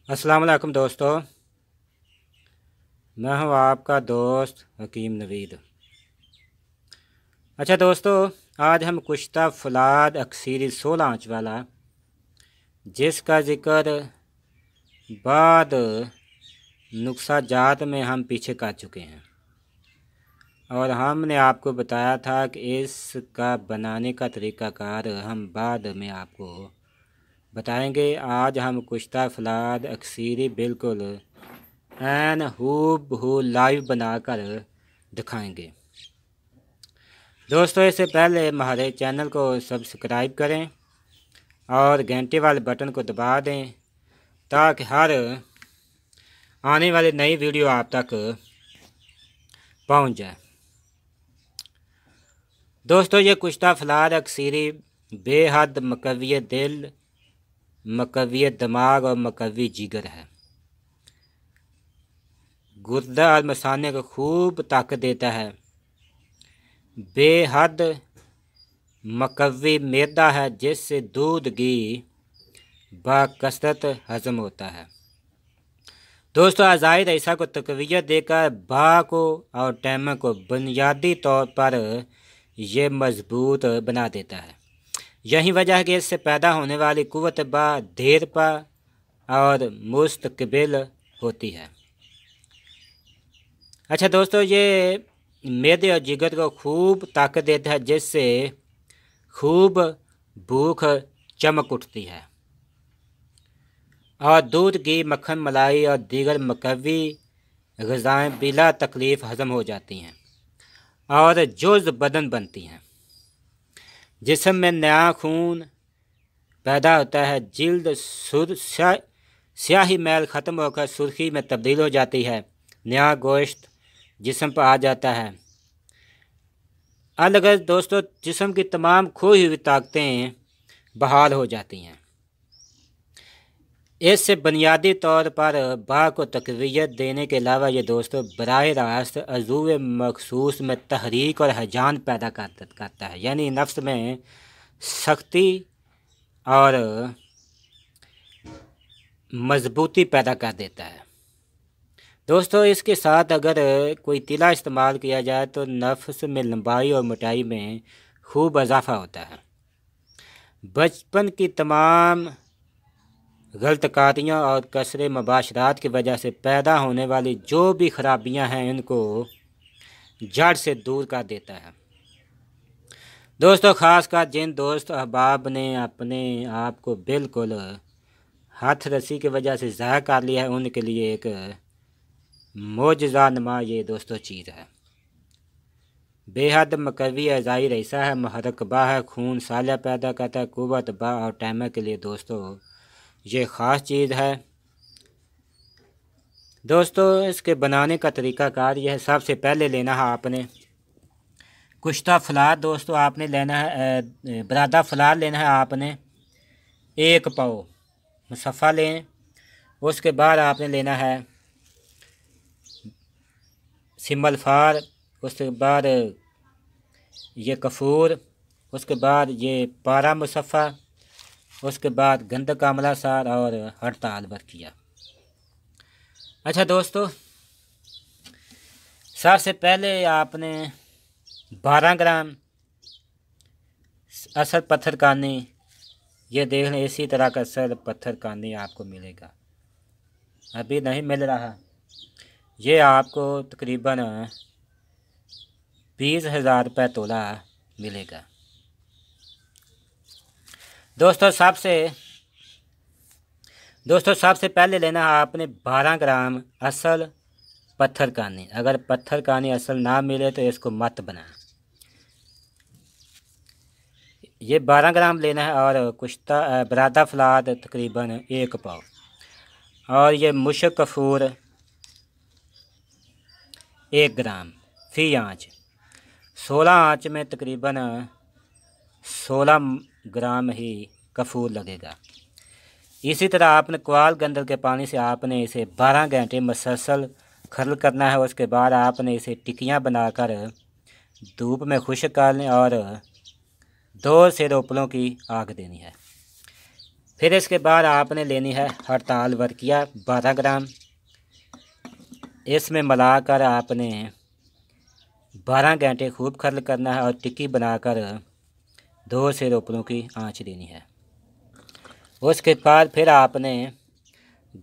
अस्सलाम वालेकुम दोस्तों, मैं हूं आपका दोस्त हकीम नवीद। अच्छा दोस्तों, आज हम कुश्ता फौलाद अक्सीरी 16 आँच वाला जिसका ज़िक्र बाद नुक्सा जात में हम पीछे कर चुके हैं और हमने आपको बताया था कि इसका बनाने का तरीक़ाकार हम बाद में आपको बताएंगे। आज हम कुश्ता फौलाद अक्सीरी बिल्कुल एन हूबहू लाइव बनाकर दिखाएंगे। दोस्तों, इससे पहले हमारे चैनल को सब्सक्राइब करें और घंटे वाले बटन को दबा दें ताकि हर आने वाली नई वीडियो आप तक पहुंच जाए। दोस्तों, ये कुश्ता फौलाद अक्सीरी बेहद मकवी दिल, मकवी दिमाग और मकवी जिगर है। गुर्दा और मसाने को खूब ताकत देता है। बेहद मकवी मैदा है जिससे दूध घी बकसरत हज़म होता है। दोस्तों, अज़ाइद ऐसा को तक़वियत देकर बा को और टैमा को बुनियादी तौर पर यह मजबूत बना देता है। यही वजह है कि इससे पैदा होने वाली कुव्वत बा देर पर और मुस्तक़बिल होती है। अच्छा दोस्तों, ये मैदे और जिगर को खूब ताकत देता है जिससे खूब भूख चमक उठती है और दूध घी मक्खन मलाई और दीगर मकवी ग़िज़ाएँ बिला तकलीफ़ हज़म हो जाती हैं और जुज़ बदन बनती हैं। जिस्म में नया खून पैदा होता है। जिल्द स्याही मैल ख़त्म होकर सुर्खी में तब्दील हो जाती है। नया गोश्त जिस्म पर आ जाता है। अलग दोस्तों, जिस्म की तमाम खोई हुई ताकतें बहाल हो जाती हैं। इससे बुनियादी तौर पर बा को तक़वियत देने के अलावा ये दोस्तों बराह रास्त अज़ूव मखसूस में तहरीक और हजान पैदा करता है, यानी नफ्स में सख्ती और मजबूती पैदा कर देता है। दोस्तों, इसके साथ अगर कोई तिला इस्तेमाल किया जाए तो नफ्स में लंबाई और मोटाई में खूब इजाफा होता है। बचपन की तमाम गलतकातियाँ और कसरे मुबाशरात की वजह से पैदा होने वाली जो भी खराबियाँ हैं इनको जड़ से दूर कर देता है। दोस्तों, ख़ासकर जिन दोस्त अहबाब ने अपने आप को बिल्कुल हाथ रस्सी की वजह से ज़ाया कर लिया है उनके लिए एक मोजज़ा नमा ये दोस्तों चीज़ है। बेहद मकवी अज़ाई ऐसा है, महरक बा है, खून सालिया पैदा करता है, कुव्वत बा और टैमा के लिए दोस्तों ये ख़ास चीज़ है। दोस्तों, इसके बनाने का तरीक़ाकार यह है। सबसे पहले लेना है आपने कुश्ता फौलाद। दोस्तों, आपने लेना है बरादा फौलाद लेना है आपने 1 पाव मुसफ़ा लें। उसके बाद आपने लेना है सिमल फार, उसके बाद ये कफूर, उसके बाद ये पारा मुसफ़ा, उसके बाद गंधक आमला सार और हड़ताल बरकिया। अच्छा दोस्तों, सबसे पहले आपने 12 ग्राम असल पत्थर कानी, ये देख लें इसी तरह का असल पत्थर कानी आपको मिलेगा। अभी नहीं मिल रहा, ये आपको तकरीबन 20,000 रुपये तोला मिलेगा। दोस्तों, सबसे पहले लेना है आपने 12 ग्राम असल पत्थर कानी। अगर पत्थर कानी असल ना मिले तो इसको मत बनाएं। ये 12 ग्राम लेना है और कुश्ता बरादा फौलाद तकरीबन 1 पाव और ये मुश्क कफूर 1 ग्राम फी आँच। 16 आँच में तकरीबन 16 ग्राम ही कफूर लगेगा। इसी तरह आपने क्वाल गंदल के पानी से आपने इसे 12 घंटे मुसलसल खरल करना है। उसके बाद आपने इसे टिक्कियाँ बनाकर धूप में खुश्क कर लें और 2 से रोपलों की आग देनी है। फिर इसके बाद आपने लेनी है हड़ताल वर्किया 12 ग्राम। इसमें मिलाकर आपने 12 घंटे खूब खर्ल करना है और टिक्की बनाकर 2 से रोपलों की आंच देनी है। उसके बाद फिर आपने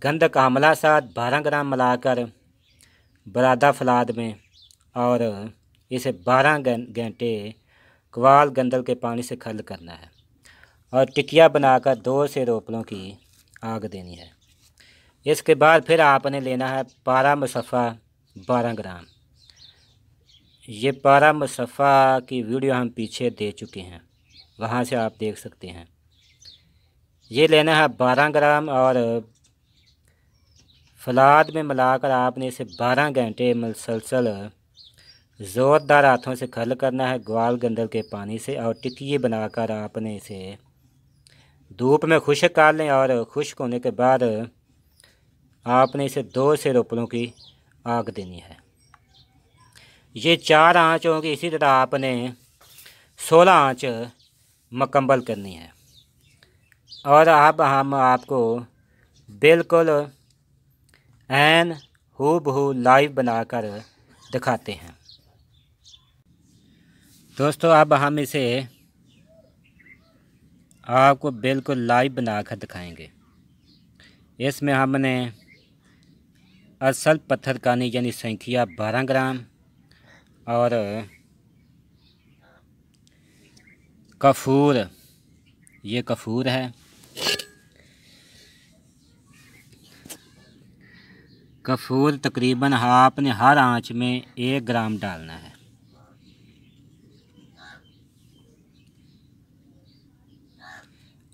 गंधक आमला साथ 12 ग्राम मिलाकर बरादा फलाद में और इसे 12 घंटे कवाल गंदल के पानी से खर्ल करना है और टिकिया बनाकर 2 से रोपलों की आग देनी है। इसके बाद फिर आपने लेना है पारा मुसफ़ा 12 ग्राम। ये पारा मुसफ़ा की वीडियो हम पीछे दे चुके हैं, वहाँ से आप देख सकते हैं। ये लेना है 12 ग्राम और फलाद में मिलाकर आपने इसे 12 घंटे मुसलसल ज़ोरदार हाथों से खर्ल करना है ग्वाल गंदल के पानी से और टिक्की बनाकर आपने इसे धूप में खुश्क कर लें और खुश्क होने के बाद आपने इसे 2 से रोपलों की आग देनी है। ये 4 आंच होंगी। इसी तरह आपने 16 आंच मुकम्मल करनी है। और अब हम आपको बिल्कुल ऐन हूबहू लाइव बनाकर दिखाते हैं। दोस्तों अब हम इसे आपको बिल्कुल लाइव बनाकर दिखाएंगे। इसमें हमने असल पत्थरकानी यानी संखिया 12 ग्राम और कफूर, ये कफूर है। कफूर तकरीबन आपने हर आंच में 1 ग्राम डालना है।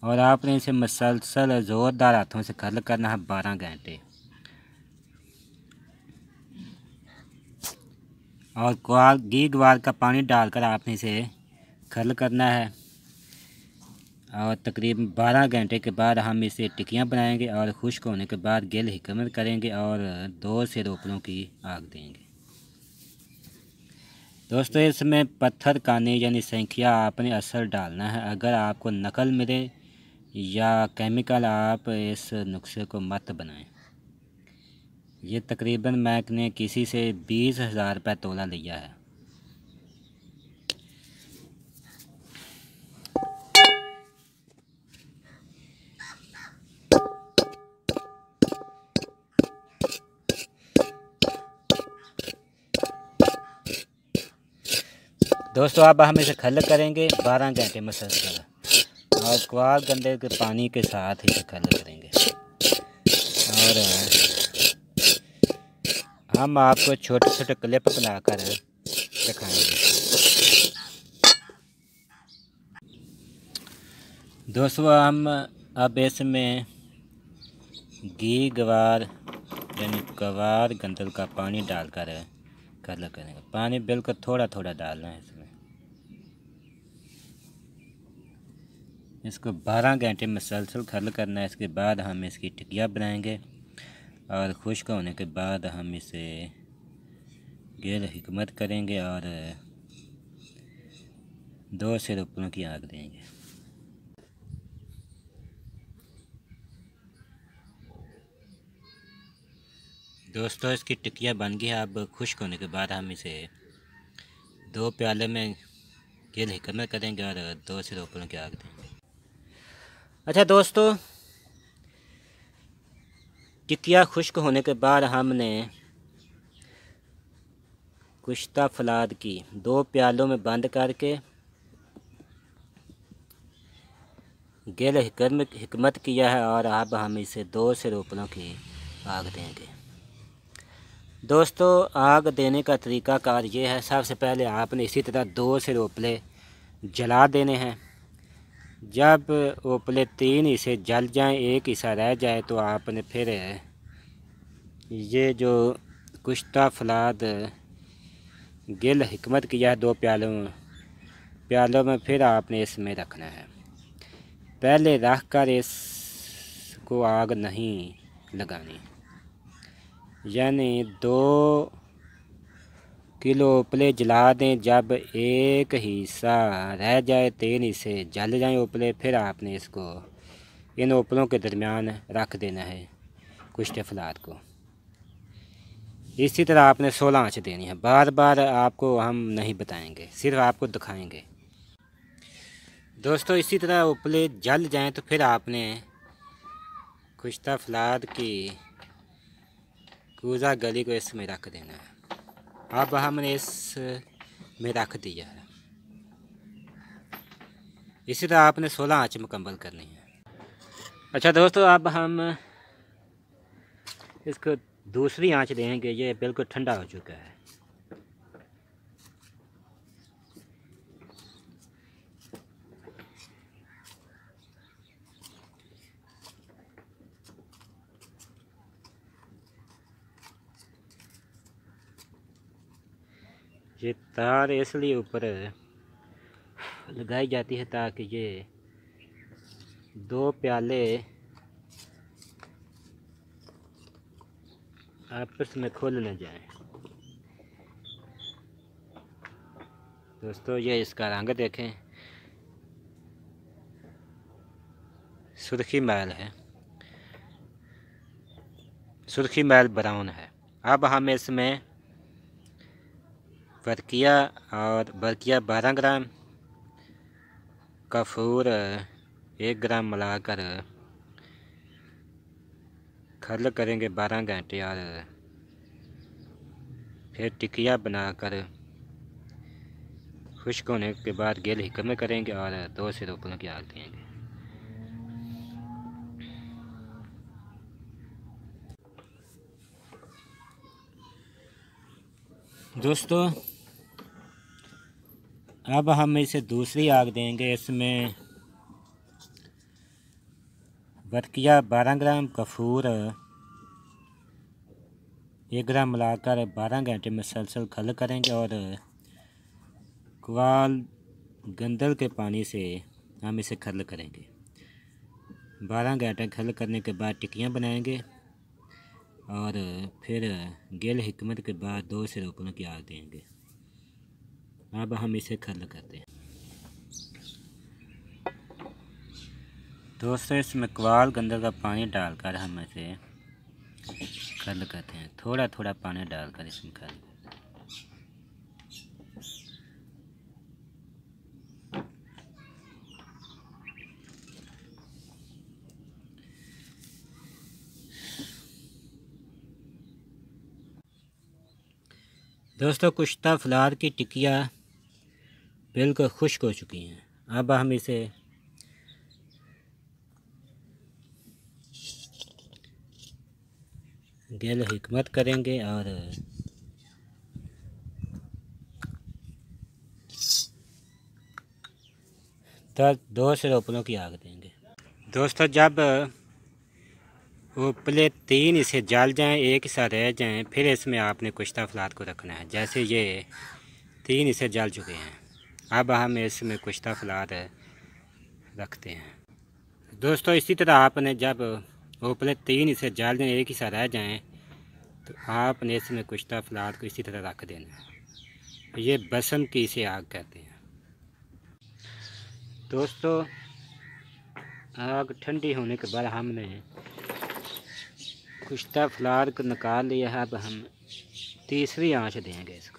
और आपने इसे मुसलसल ज़ोरदार हाथों से खर्ल करना है 12 घंटे। और घी ग्वार का पानी डालकर आपने इसे खर्ल करना है। और तकरीबन 12 घंटे के बाद हम इसे टिक्कियाँ बनाएंगे और खुश्क होने के बाद गिल हिकमत करेंगे और 2 से रोपलों की आग देंगे। दोस्तों इसमें पत्थर काने यानी संखिया आपने असल डालना है। अगर आपको नकल मिले या केमिकल, आप इस नुस्खे को मत बनाएं। ये तकरीबन मैंने किसी से 20,000 रुपये तोला लिया है। दोस्तों अब हम इसे खल्ल करेंगे 12 घंटे मुसलसल और क्वाल गंदे के पानी के साथ ही खल्ल करेंगे। और हम आपको छोटे छोटे क्लिप बनाकर दिखाएंगे। दोस्तों हम अब इसमें घी गवार यानी गवार गंदल का पानी डालकर खल्ल करेंगे। पानी बिल्कुल थोड़ा थोड़ा डालना है। इसको 12 घंटे मुसलसल खल्ल करना है। इसके बाद हम इसकी टिक्कियाँ बनाएंगे और खुश्क होने के बाद हम इसे गिल हिकमत करेंगे और 2 से रोपलों की आग देंगे। दोस्तों इसकी टिक्कियाँ बन गई है। अब खुश्क होने के बाद हम इसे 2 प्याले में गिल हिकमत करेंगे और 2 से रोपलों की आग देंगे। अच्छा दोस्तों, टिक्कियाँ खुश्क होने के बाद हमने कुश्ता फलाद की 2 प्यालों में बंद करके गिल हिकमत किया है और अब हम इसे 2 से रोपलों की आग देंगे। दोस्तों आग देने का तरीक़ाकार ये है। सबसे पहले आपने इसी तरह 2 से रोपले जला देने हैं। जब ओपले 3 हिस्से जल जाएं, 1 हिस्सा रह जाए तो आपने फिर ये जो कुश्ता फलाद गिल हिकमत किया है 2 प्यालों में फिर आपने इसमें रखना है। पहले रख कर इसको आग नहीं लगानी, यानी 2 किलो उपले जला दें। जब 1 हिस्सा रह जाए, 3 हिस्से जल जाएं उपले, फिर आपने इसको इन ओपलों के दरमियान रख देना है कुश्ते फलाद को। इसी तरह आपने 16 आंच देनी है। बार बार आपको हम नहीं बताएंगे, सिर्फ आपको दिखाएंगे। दोस्तों इसी तरह उपले जल जाएं तो फिर आपने कुश्ता फलाद की कूजा गली को इसमें रख देना है। अब हमने इस में रख दिया है। इसी तरह आपने 16 आंच मुकम्मल करनी है। अच्छा दोस्तों, अब हम इसको दूसरी आंच देंगे। ये बिल्कुल ठंडा हो चुका है। ये तार इसलिए ऊपर लगाई जाती है ताकि ये 2 प्याले आपस में खुल न जाए। दोस्तों ये इसका रंग देखें, सुर्खी मैल है, सुर्खी मैल ब्राउन है। अब हम इसमें बरकिया और बरकिया 12 ग्राम, कफूर 1 ग्राम मिलाकर खल करेंगे 12 घंटे और फिर टिकिया बनाकर खुश्क होने के बाद गेल हिक्मे करेंगे और 2 से रोपनों की आग देंगे। दोस्तों अब हम इसे दूसरी आग देंगे। इसमें बरकिया 12 ग्राम, कफूर 1 ग्राम मिलाकर 12 घंटे मुसलसल खल करेंगे और क्वाल गंदल के पानी से हम इसे खल करेंगे। 12 घंटे खल करने के बाद टिक्कियाँ बनाएंगे और फिर गेल हिकमत के बाद 2 से रोपनों की आग देंगे। अब हम इसे खल करते हैं। दोस्तों इसमें क्वाल गंदल का पानी डालकर हम इसे खल करते हैं। थोड़ा थोड़ा पानी डालकर इसमें खल करते हैं। दोस्तों कुश्ता फलाद की टिक्कियाँ बिल्कुल खुश्क हो चुकी हैं। अब हम इसे गेल हिकमत करेंगे और तब 2 से रोपनों की आग देंगे। दोस्तों जब उपले 3 इसे जल जाएं, एक हिस्सा रह जाएं, फिर इसमें आपने कुश्ता फलाद को रखना है। जैसे ये 3 इसे जल चुके हैं, अब हम इसमें कुश्ता फलाद रखते हैं। दोस्तों इसी तरह आपने जब उपले 3 इसे जल जाएं, एक हिस्सा रह जाएं, तो आपने इसमें कुश्ता फलाद को इसी तरह रख देना है। ये बसम की इसे आग कहते हैं। दोस्तों आग ठंडी होने के बाद हमने कुश्ता फलाद को निकाल लिया है। अब हम तीसरी आंच देंगे इसको।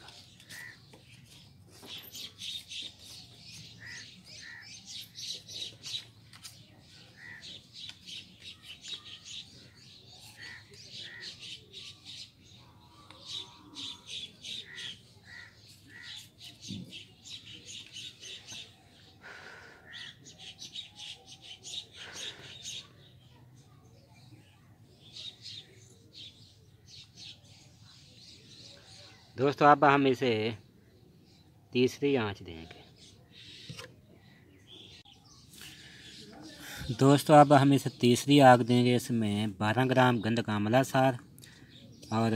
दोस्तों अब हम इसे तीसरी आंच देंगे। दोस्तों अब हम इसे तीसरी आग देंगे। इसमें 12 ग्राम गंध का अमला सार और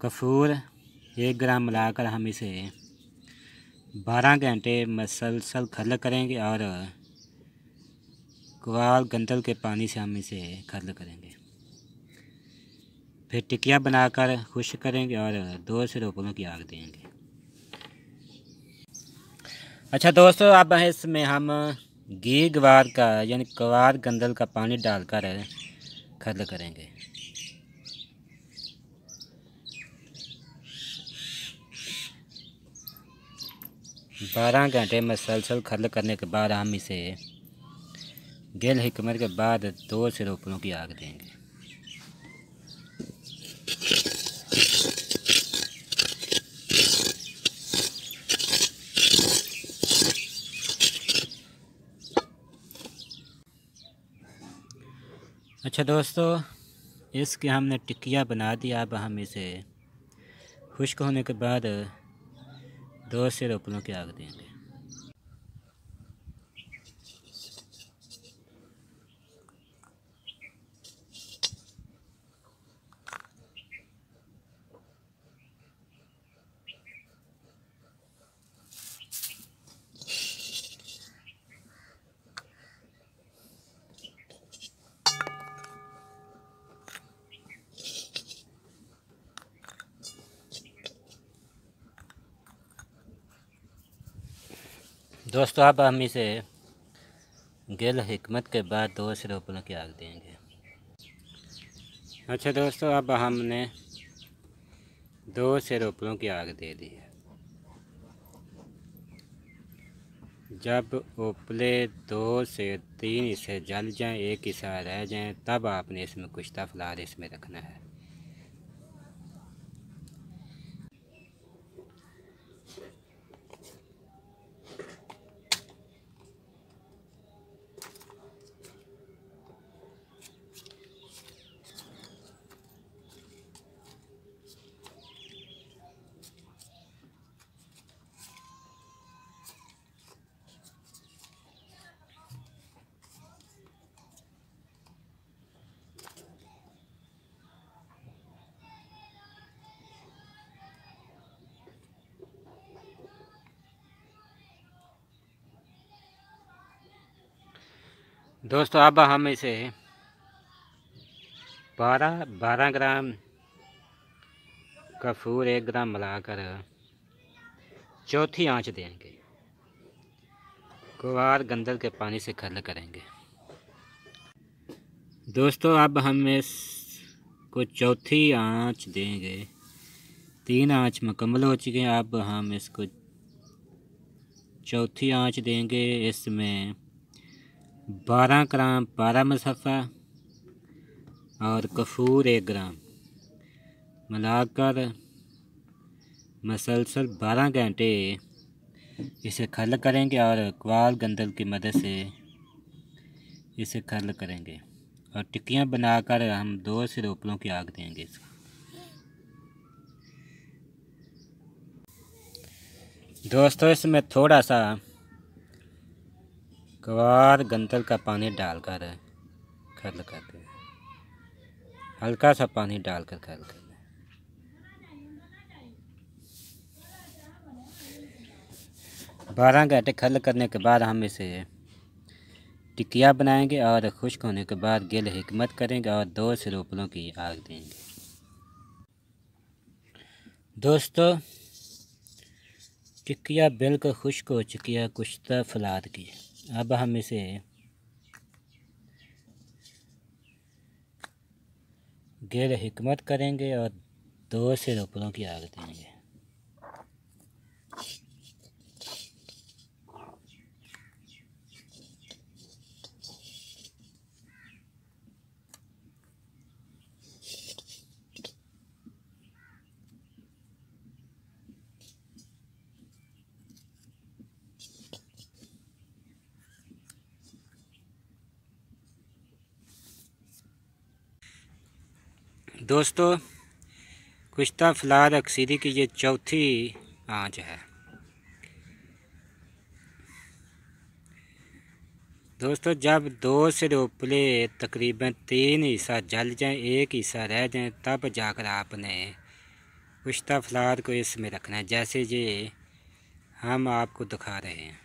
कफूर 1 ग्राम मिलाकर हम इसे 12 घंटे मसलसल खल करेंगे और क्वाल गंदल के पानी से हम इसे खल करेंगे। फिर टिक्कियाँ बनाकर खुश्क करेंगे और 2 से रोपनों की आग देंगे। अच्छा दोस्तों अब इसमें हम घी ग्वार का यानी ग्वार गंदल का पानी डालकर खर्ल करेंगे। बारह घंटे मसलसल खर्ल करने के बाद हम इसे गिल हिकमत के बाद 2 से रोपलों की आग देंगे। अच्छा दोस्तों, इसके हमने टिकिया बना दिया। अब हम इसे खुश्क होने के बाद 2 से रोपलों की आग देंगे। दोस्तों, अब हम इसे गिल हिकमत के बाद 2 से रोपलों की आग देंगे। अच्छा दोस्तों, अब हमने 2 से रोपलों की आग दे दी है। जब उपले 2 से 3 हिस्से जल जाएं, 1 हिस्सा रह जाएं, तब आपने इसमें कुश्ता फलाद इसमें रखना है। दोस्तों, अब हम इसे 12 ग्राम कपूर 1 ग्राम मिलाकर चौथी आंच देंगे। ग्वार गंदल के पानी से खर्ल करेंगे। दोस्तों, अब हम इसको चौथी आंच देंगे। 3 आंच मुकम्मल हो चुके हैं। अब हम इसको चौथी आंच देंगे। इसमें 12 ग्राम पारा मसफ़ा और कपूर 1 ग्राम मिलाकर मसलसल 12 घंटे इसे खर्ल करेंगे और ग्वार गंदल की मदद से इसे खर्ल करेंगे और टिक्कियाँ बनाकर हम 2 से रोपलों की आग देंगे इसको। दोस्तों, इसमें थोड़ा सा ग्वार गंदल का पानी डालकर खर्ल करते हैं। हल्का सा पानी डालकर खर्ल करते हैं। 12 घंटे खर्ल करने के बाद हम इसे टिकिया बनाएंगे और खुश्क होने के बाद गिल हिकमत करेंगे और 2 से रोपलों की आग देंगे। दोस्तों, टिकिया बिल्कुल खुश्क हो चुकी है कुश्ता फलाद की। अब हम इसे गिल हिकमत करेंगे और 2 से रोपलों की आग देंगे। दोस्तों, कुश्ता फलाद अक्सीरी की ये चौथी आंच है। दोस्तों, जब 2 से रोपले तकरीबन 3 हिस्सा जल जाएं, 1 हिस्सा रह जाएं, तब जाकर आपने कुश्ता फलाद को इसमें रखना है, जैसे ये हम आपको दिखा रहे हैं।